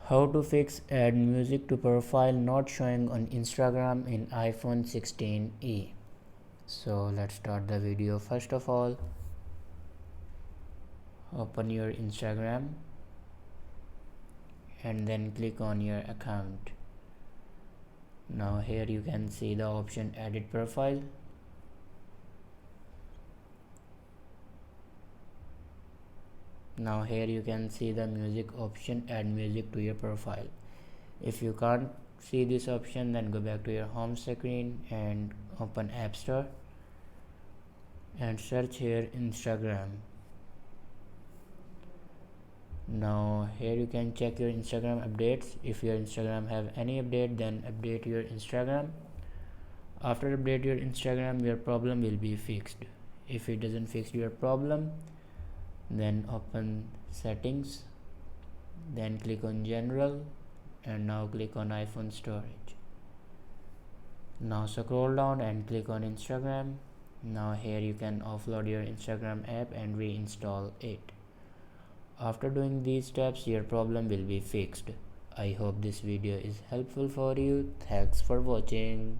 How to fix add music to profile not showing on Instagram in iPhone 16e. So let's start the video. First of all, open your Instagram and then click on your account. Now here you can see the option edit profile. Now here you can see the music option, add music to your profile. If you can't see this option, then go back to your home screen and open App Store and search here Instagram. Now here you can check your Instagram updates. If your Instagram have any update, then update your Instagram. After update your Instagram, your problem will be fixed. If it doesn't fix your problem, then open settings, then click on general, and now click on iPhone storage. Now scroll down and click on Instagram. Now here you can offload your Instagram app and reinstall it. After doing these steps, your problem will be fixed. I hope this video is helpful for you. Thanks for watching.